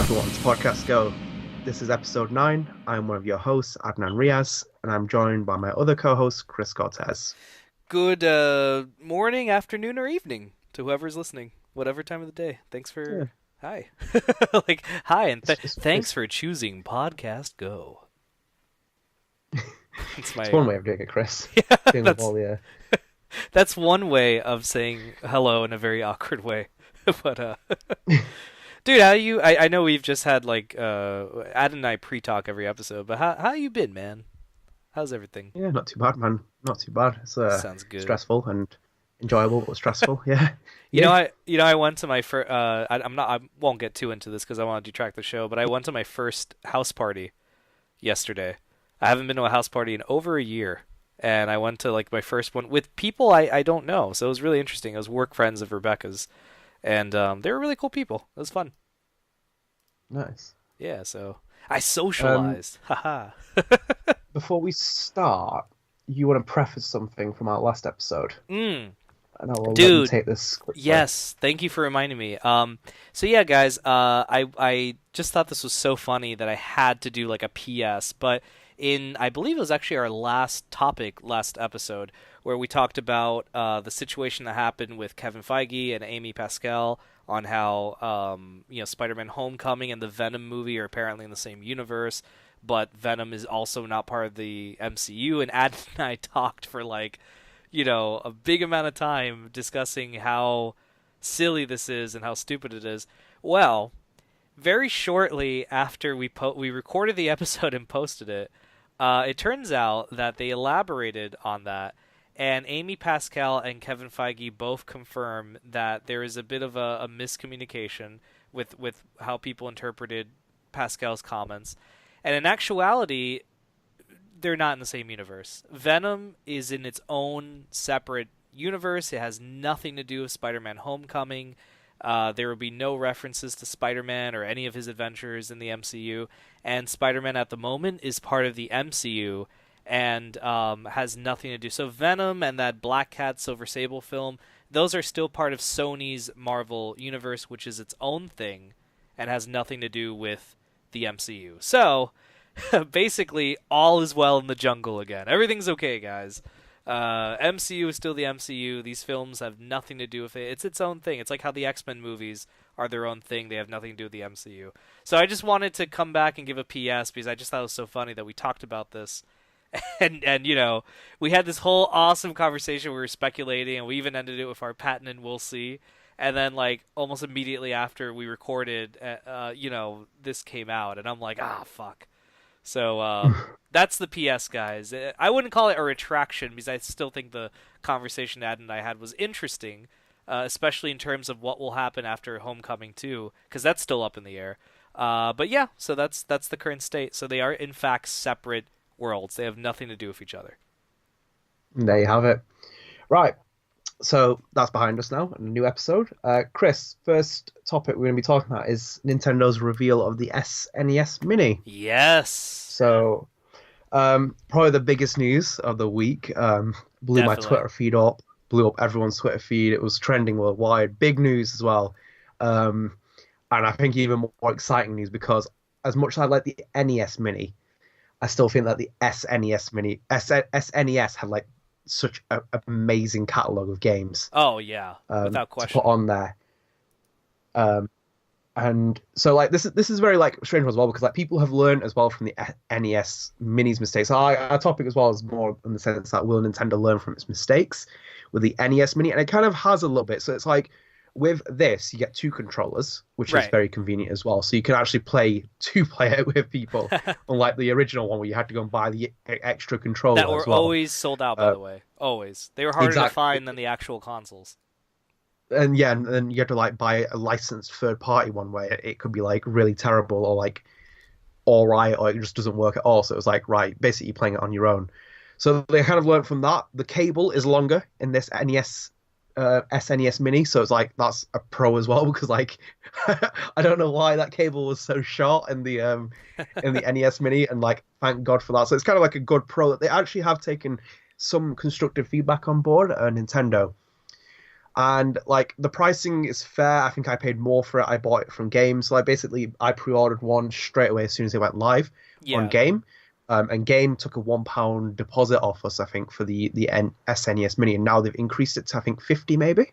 everyone to Podcast Go. This is episode 9. I'm one of your hosts, Adnan Riaz, and I'm joined by my other co-host, Chris Cortes. Good morning, afternoon, or evening to whoever's listening, whatever time of the day. Thanks Yeah, for hi, like hi, and thanks it's, for choosing Podcast Go. It's it's my one way of doing it, Chris. yeah. Doing with That's all the that's one way of saying hello in a very awkward way. But dude, how you? I know we've just had like Ad and I pre-talk every episode, but how you been, man? How's everything? yeah, not too bad, man. Not too bad. It's Sounds good. stressful and enjoyable, but stressful. Yeah, You know, yeah. I went to my first. I won't get too into this because I want to detract the show. But I went to my first house party yesterday. I haven't been to a house party in over a year, and I went to like my first one with people I don't know. So it was really interesting. It was work friends of Rebecca's, and they were really cool people. It was fun. Nice. Yeah, so I Um, socialized. Haha. Before we start, you want to preface something from our last episode, Mm. and I will let you Dude, take this quickly. yes, thank you for reminding me. So yeah, guys, I just thought this was so funny that I had to do like a PS. But I believe it was actually our last topic, last episode, where we talked about the situation that happened with Kevin Feige and Amy Pascal on how Spider-Man: Homecoming and the Venom movie are apparently in the same universe, but Venom is also not part of the MCU. And Ad and I talked for like a big amount of time discussing how silly this is and how stupid it is. Well, very shortly after we recorded the episode and posted it, it turns out that they elaborated on that, and Amy Pascal and Kevin Feige both confirm that there is a bit of a miscommunication with how people interpreted Pascal's comments, and in actuality, they're not in the same universe. Venom is in its own separate universe. It has nothing to do with Spider-Man: Homecoming. There will be no references to Spider-Man or any of his adventures in the MCU. And Spider-Man at the moment is part of the MCU and has nothing to do. So Venom and that Black Cat Silver Sable film, those are still part of Sony's Marvel universe, which is its own thing and has nothing to do with the MCU. So basically, all is well in the jungle again. Everything's okay, guys. MCU is still the MCU. These films have nothing to do with it. It's its own thing. It's like how the X-Men movies are their own thing. They have nothing to do with the MCU. So I just wanted to come back and give a PS because I just thought it was so funny that we talked about this. And we had this whole awesome conversation. We were speculating, and we even ended it with our patent and we'll see. And then, like, almost immediately after we recorded, this came out. And I'm like, fuck. So that's the PS, guys. I wouldn't call it a retraction because I still think the conversation Ad and I had was interesting, especially in terms of what will happen after Homecoming 2, because that's still up in the air. But yeah, so that's the current state. So they are in fact separate worlds. They have nothing to do with each other. There you have it. Right. So that's behind us now, and a new episode. Chris, first topic we're going to be talking about is Nintendo's reveal of the SNES Mini. Yes, So, probably the biggest news of the week. Blew my definitely. Twitter feed up, blew up everyone's Twitter feed. It was trending worldwide. Big news as well. And I think even more exciting news because as much as I like the NES Mini, I still think that the SNES had like such an amazing catalog of games Oh yeah, without to put question. on there. Um, and so like this is very like strange as well because like people have learned as well from the NES Mini's mistakes. Our topic as well is more in the sense that will Nintendo learn from its mistakes with the NES Mini, and it kind of has a little bit. So it's like with this you get two controllers, which is Right. very convenient as well. So you can actually play two-player with people, unlike the original one where you had to go and buy the extra That controller as were well. always sold out, by Uh, the way. Always. They were harder to exactly. find than the actual consoles. And yeah, and then you have to like buy a licensed third party one where it could be like really terrible or like all right or it just doesn't work at all. So it was like right, basically you're playing it on your own. So they kind of learned from that. The cable is longer in this SNES Mini, so it's like that's a pro as well because like I don't know why that cable was so short in the NES Mini, and like thank God for that. So it's kind of like a good pro that they actually have taken some constructive feedback on board, Nintendo. And like the pricing is fair. I think I paid more for it. I bought it from Game, so I pre-ordered one straight away as soon as it went live on Yeah. Game. And Game took a £1 deposit off us, I think, for the SNES Mini, and now they've increased it to I think 50 maybe,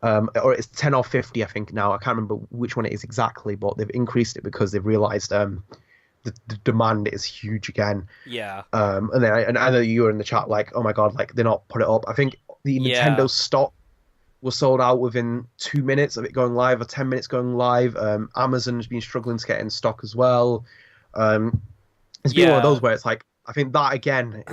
or it's 10 or 50 I think now. I can't remember which one it is exactly, but they've increased it because they've realised the demand is huge again. Yeah. And then and I know you were in the chat like, oh my god, like they're not put it up. I think the Yeah. Nintendo stock was sold out within 2 minutes of it going live or 10 minutes going live. Amazon's been struggling to get in stock as well. It's been one of Yeah. those where it's like I think that again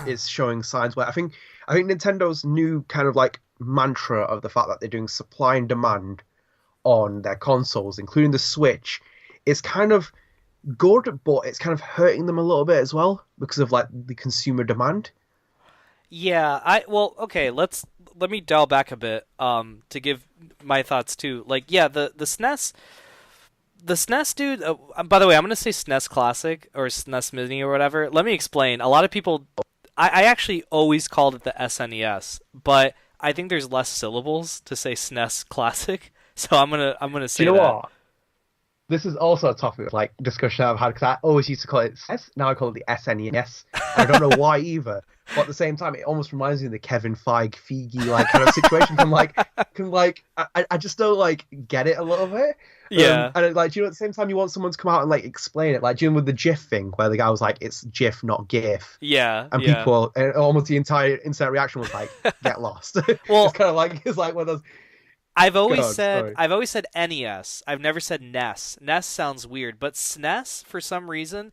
is showing signs where I think Nintendo's new kind of like mantra of the fact that they're doing supply and demand on their consoles, including the Switch, is kind of good, but it's kind of hurting them a little bit as well because of like the consumer demand. Yeah, well, okay, let me dial back a bit to give my thoughts too. Like, yeah, the SNES dude, by the way, I'm going to say SNES Classic or SNES Mini or whatever. Let me explain. A lot of people I actually always called it the SNES, but I think there's less syllables to say SNES Classic, so I'm going to Do say you know that. what? This is also a topic of like discussion I've had because I always used to call it SNES. Now I call it the SNES. I don't know why either. But at the same time, it almost reminds me of the Kevin Feige like kind of situation. I just don't like get it a little bit. Yeah. And like, do you know, at the same time, you want someone to come out and like explain it, like, do you know, with the GIF thing, where the guy was like, "It's GIF, not GIF," Yeah, and yeah. people, and almost the entire internet reaction was like, "Get lost." Well, It's like one of those. God, sorry. I've always said NES. I've never said NES. NES sounds weird, but SNES for some reason,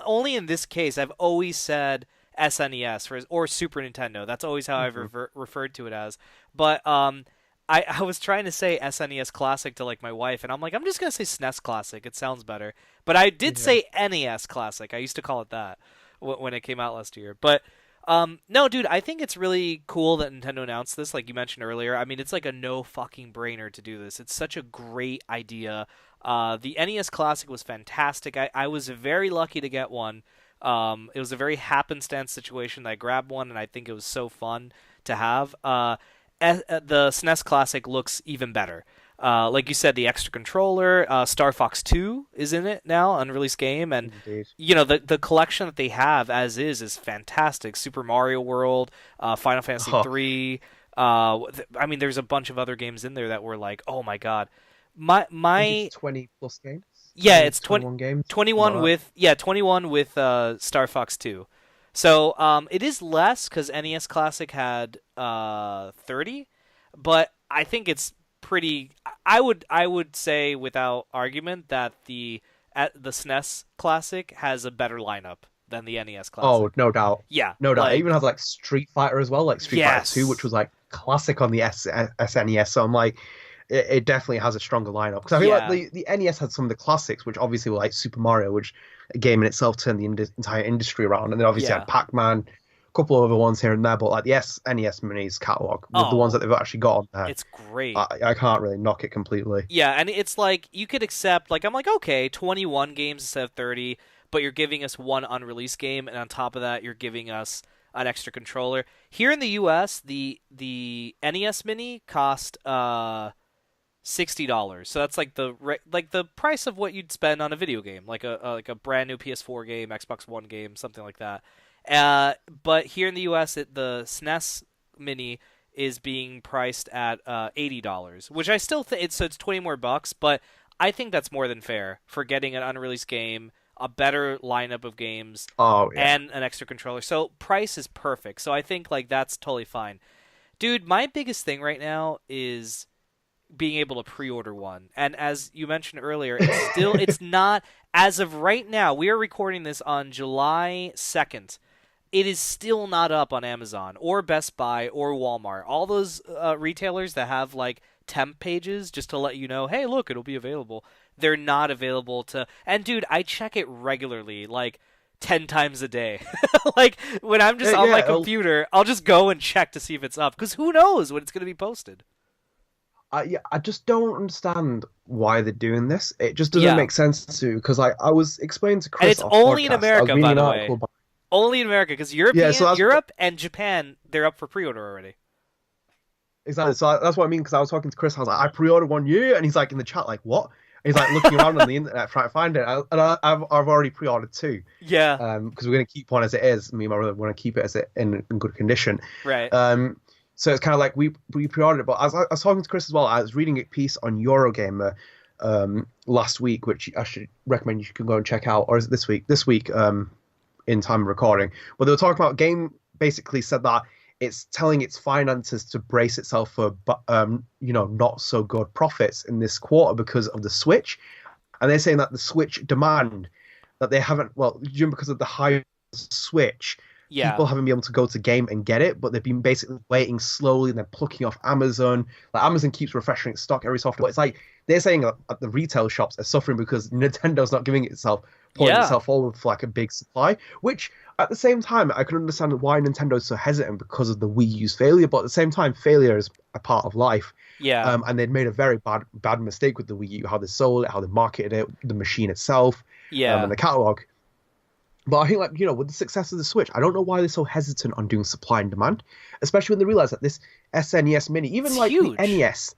only in this case I've always said SNES or Super Nintendo. That's always how I've Mhm. referred to it as. But I was trying to say SNES Classic to like my wife, and I'm like, I'm just gonna say SNES Classic. It sounds better. But I did Yeah. say NES Classic. I used to call it that when it came out last year. But no, dude, I think it's really cool that Nintendo announced this, like you mentioned earlier. I mean, it's like a no fucking brainer to do this. It's such a great idea. The NES Classic was fantastic. I was very lucky to get one. It was a very happenstance situation that I grabbed one, and I think it was so fun to have. The SNES Classic looks even better. Like you said, the extra controller, Star Fox 2 is in it now, unreleased game, and Indeed. the collection that they have as is fantastic. Super Mario World, Final Fantasy Oh, 3. I mean, there's a bunch of other games in there that were like, oh my god. I think it's My 20 plus games, Yeah, 20 it's 20, 21 games, something 21 like with Star Fox 2. So it is less because NES Classic had 30, but I think it's pretty. I would say without argument that the SNES Classic has a better lineup than the NES Oh, Classic. no doubt. Yeah, No doubt. It even like has like Street Fighter as well, like Street Fighter 2, which yes, was like classic on the SNES. So I'm like, it definitely has a stronger lineup. Because I feel like yeah. the NES had some of the classics, which obviously were like Super Mario, which a game in itself turned the entire industry around. And then obviously Yeah. had Pac-Man, a couple of other ones here and there. But like the SNES Mini's catalog, with the ones that Oh, they've actually got on there, it's great. I can't really knock it completely. Yeah, and it's like you could accept like I'm like okay, 21 games instead of 30, but you're giving us one unreleased game and on top of that you're giving us an extra controller. Here in the US, the NES Mini cost $60. So that's like like the price of what you'd spend on a video game, like a brand new PS4 game, Xbox One game, something like that. But here in the US, the SNES Mini is being priced at $80, which I still think it's 20 more bucks, but I think that's more than fair for getting an unreleased game, a better lineup of games, Oh yeah. and an extra controller. So price is perfect. So I think like that's totally fine. Dude, my biggest thing right now is being able to pre-order one. And as you mentioned earlier, it's not as of right now. We are recording this on July 2nd. It is still not up on Amazon or Best Buy or Walmart. All those retailers that have like temp pages just to let you know, hey, look, it'll be available. They're not available to. And dude, I check it regularly, like 10 times a day. Like when I'm just on my Yeah, computer, I'll just go and check to see if it's up because who knows when it's going to be posted. yeah, I just don't understand why they're doing this. It just doesn't Yeah. make sense to because I was explaining to And Chris it's off only in podcast. I was America, reading by an the way. article about Only in America, because yeah. So that's Europe and Japan, they're up for pre-order already. exactly. So that's what I mean. Because I was talking to Chris, I was like, I pre-ordered one year, and he's like in the chat, like, what? And he's like looking around on the internet trying to find it. I've already pre-ordered two. Yeah. Because we're gonna keep one as it is. Me and my brother want to keep it as it in good condition. Right. So it's kind of like we pre-ordered it. But I was talking to Chris as well. I was reading a piece on Eurogamer last week, which I should recommend you can go and check out. Or is it this week? This week, in time of recording. But they were talking about game. Basically said that it's telling its finances to brace itself for not so good profits in this quarter because of the Switch, and they're saying that the Switch demand that they haven't because of the high Switch, people haven't been able to go to game and get it, but they've been basically waiting slowly and they're plucking off Amazon. Like Amazon keeps refreshing its stock every so often, but it's like they're saying that the retail shops are suffering because Nintendo's not giving itself pulling itself forward for like a big supply, which at the same time I can understand why Nintendo's so hesitant because of the Wii U's failure, but at the same time failure is a part of life. And they'd made a very bad mistake with the Wii U, how they sold it, how they marketed it, the machine itself, and the catalog. But I think, like, with the success of the Switch, I don't know why they're so hesitant on doing supply and demand, especially when they realize that this SNES Mini, even it's like huge. The NES,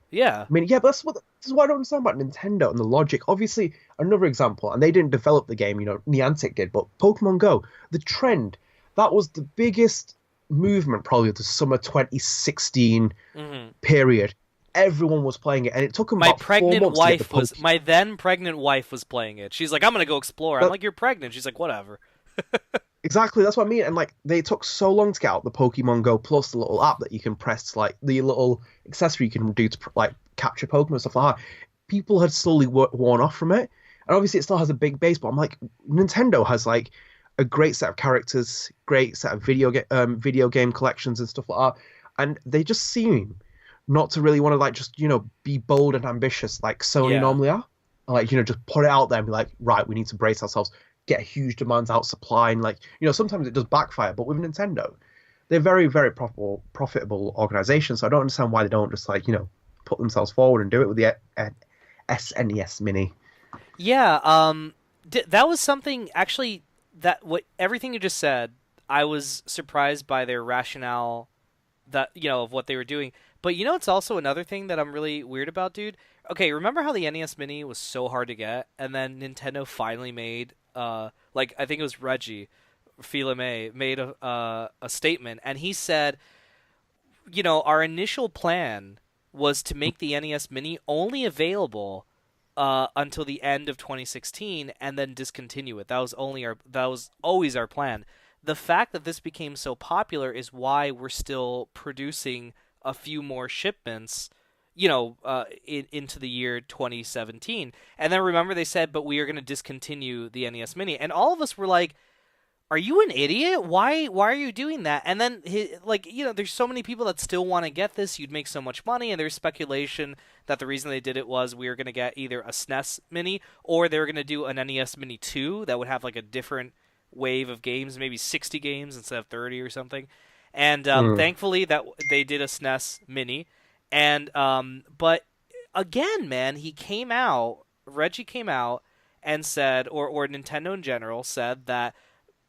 Mini, but this is what I don't understand about Nintendo and the logic. Obviously, another example, and they didn't develop the game, Niantic did, but Pokemon Go, the trend, that was the biggest movement probably of the summer 2016 period. Everyone was playing it, and it took them about 4 months. My then pregnant wife was playing it. She's like, I'm gonna go explore. I'm like, you're pregnant. She's like, whatever. Exactly, that's what I mean. And like, they took so long to get out the Pokemon Go Plus, the little app that you can press, like the little accessory you can do to like capture Pokemon and stuff like that. People had slowly worn off from it, and obviously it still has a big base. But I'm like, Nintendo has like a great set of characters, great set of video game collections and stuff like that, and they just seem not to really want to like just be bold and ambitious like Sony normally are. Like just put it out there and be like, right, we need to brace ourselves, get huge demands out supply, and like sometimes it does backfire. But with Nintendo, they're very, very profitable organizations. So I don't understand why they don't just like put themselves forward and do it with the SNES Mini. That was something actually that everything you just said. I was surprised by their rationale that of what they were doing. But it's also another thing that I'm really weird about, dude. Okay, remember how the NES Mini was so hard to get, and then Nintendo finally made, I think it was Reggie Fils-Aimé made a statement, and he said, our initial plan was to make the NES Mini only available until the end of 2016, and then discontinue it. That was always our plan. The fact that this became so popular is why we're still producing a few more shipments, into the year 2017. And then remember they said, but we are going to discontinue the NES Mini. And all of us were like, are you an idiot? Why are you doing that? And then, there's so many people that still want to get this. You'd make so much money. And there's speculation that the reason they did it was we were going to get either a SNES Mini or they were going to do an NES Mini 2 that would have like a different wave of games, maybe 60 games instead of 30 or something. And thankfully that they did a SNES Mini. And but again, man, Reggie came out and said, or Nintendo in general said that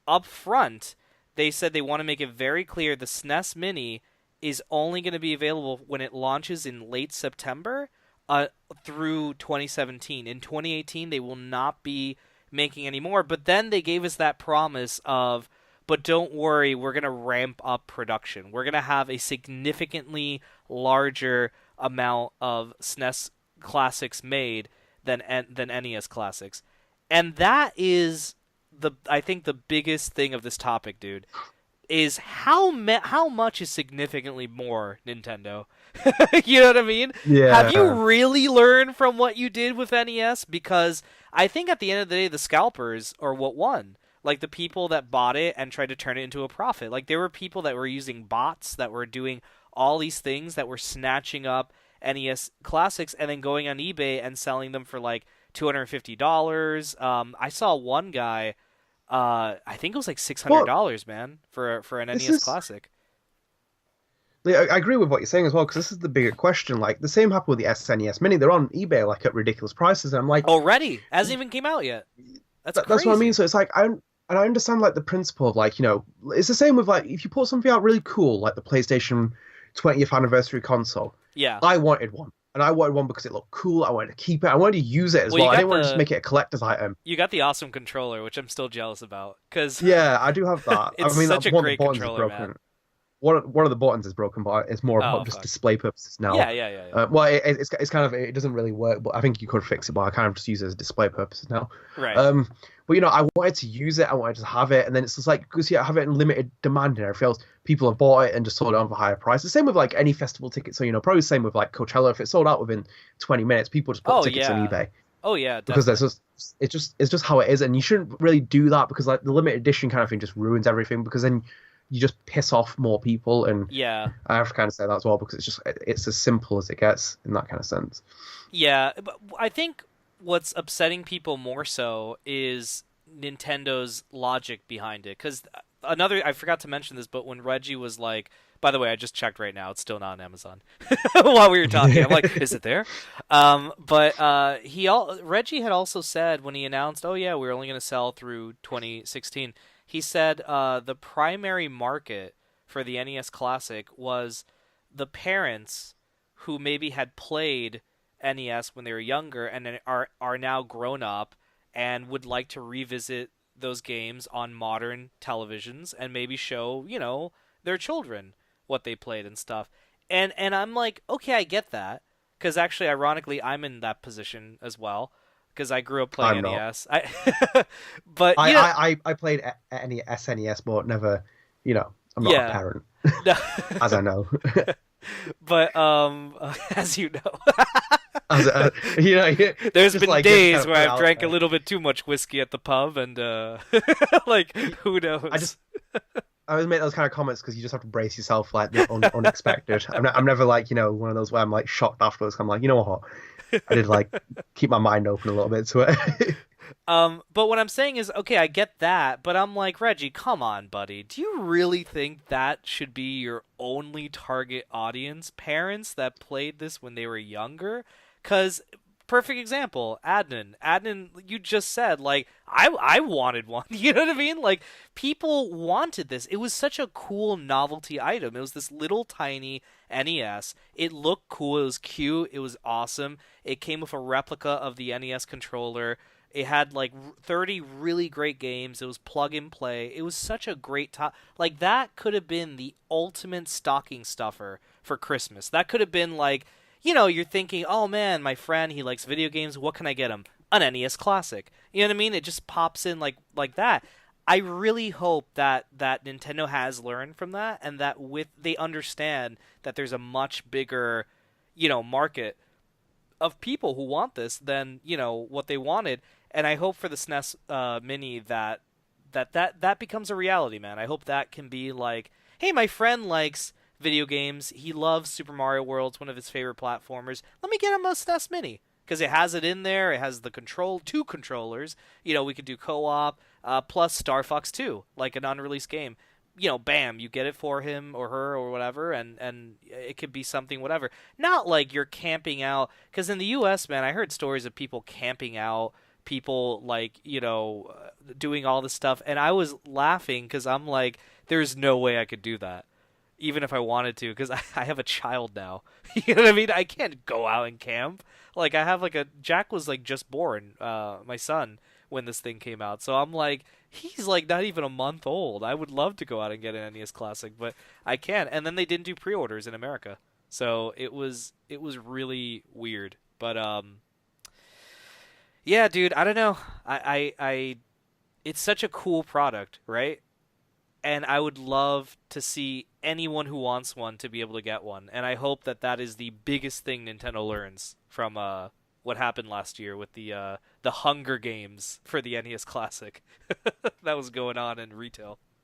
up front they said they want to make it very clear the SNES Mini is only going to be available when it launches in late September through 2017. In 2018 they will not be making any more. But then they gave us that promise of, but don't worry, we're going to ramp up production. We're going to have a significantly larger amount of SNES classics made than NES classics. And that is I think the biggest thing of this topic, dude, is how much is significantly more Nintendo. You know what I mean? Yeah. Have you really learned from what you did with NES? Because I think at the end of the day, the scalpers are what won. Like the people that bought it and tried to turn it into a profit. Like there were people that were using bots that were doing all these things that were snatching up NES classics and then going on eBay and selling them for like $250. I saw one guy, I think it was like $600, man, for an NES classic. I agree with what you're saying as well, because this is the bigger question. Like the same happened with the SNES Mini. They're on eBay like at ridiculous prices, and I'm like, already hasn't even came out yet. That's what I mean. So it's like I understand like the principle of like it's the same with like if you put something out really cool like the PlayStation 20th anniversary console. Yeah. I wanted one. And I wanted one because it looked cool. I wanted to keep it. I wanted to use it as Well, well. I didn't want to just make it a collector's item. you got the awesome controller, which I'm still jealous about because Yeah, I do have that. I it's mean, such a one of the great buttons is controller, man. broken. One of the buttons is broken, but it's more Oh about just fuck. display purposes now. Yeah, yeah, yeah, yeah. Well, it's kind of it doesn't really work, but I think you could fix it. But I kind of just use it as display purposes now. Right. Um, but I wanted to use it. I wanted to have it, and then it's just like because I have it in limited demand and everything else. People have bought it and just sold it on for higher prices. Same with like any festival ticket. So probably the same with like Coachella. If it sold out within 20 minutes, people just put Oh tickets on yeah. eBay Oh yeah, because definitely. it's just how it is, and you shouldn't really do that because like the limited edition kind of thing just ruins everything because then you just piss off more people, and Yeah. I have to kind of say that as well because it's as simple as it gets in that kind of sense. Yeah, but I think what's upsetting people more so is Nintendo's logic behind it. Because another, I forgot to mention this, but when Reggie was like, by the way, I just checked right now, it's still not on Amazon. While we were talking, I'm like, is it there? But Reggie had also said when he announced, oh yeah, we're only going to sell through 2016. He said the primary market for the NES Classic was the parents who maybe had played NES when they were younger and then are now grown up and would like to revisit those games on modern televisions and maybe show, their children what they played and stuff. And I'm like, okay, I get that because actually ironically I'm in that position as well because I grew up playing I'm not. NES. But I played any SNES, but never, I'm not a yeah. parent, No. as I know. But as you know, As there's just been like days kind of where put it I've out drank a there. little bit too much whiskey at the pub, and like who I knows? just I always make those kind of comments because you just have to brace yourself like the unexpected. I'm never like one of those where I'm like shocked afterwards. I'm like, you know what? I did like keep my mind open a little bit to it. But what I'm saying is, okay, I get that, but I'm like, Reggie, come on, buddy. Do you really think that should be your only target audience? Parents that played this when they were younger? Because, perfect example, Adnan. Adnan, you just said, like, I wanted one. You know what I mean? Like, people wanted this. It was such a cool novelty item. It was this little tiny NES. It looked cool. It was cute. It was awesome. It came with a replica of the NES controller. It had like 30 really great games. It was plug and play. It was such a great top. Like that could have been the ultimate stocking stuffer for Christmas. That could have been like, you're thinking, "Oh man, my friend, he likes video games. What can I get him? An NES Classic." You know what I mean? It just pops in like that. I really hope that Nintendo has learned from that and that with they understand that there's a much bigger, market of people who want this than what they wanted, and I hope for the SNES Mini that becomes a reality, man. I hope that can be like, hey, my friend likes video games. He loves Super Mario World. It's one of his favorite platformers. Let me get him a SNES Mini because it has it in there. It has the two controllers. We could do co-op plus Star Fox 2, like an unreleased game. Bam, you get it for him or her or whatever, and it could be something whatever. Not like you're camping out, because in the U.S., man, I heard stories of people camping out, people like doing all this stuff, and I was laughing because I'm like, there's no way I could do that, even if I wanted to, because I have a child now. You know what I mean? I can't go out and camp. Like I have Jack was like just born, my son, when this thing came out, so I'm like, he's like not even a month old. I would love to go out and get an NES Classic, but I can't. And then they didn't do pre-orders in America, so it was really weird. But yeah, dude, I don't know. It's such a cool product, right? And I would love to see anyone who wants one to be able to get one. And I hope that is the biggest thing Nintendo learns from what happened last year with the Hunger Games for the NES Classic that was going on in retail.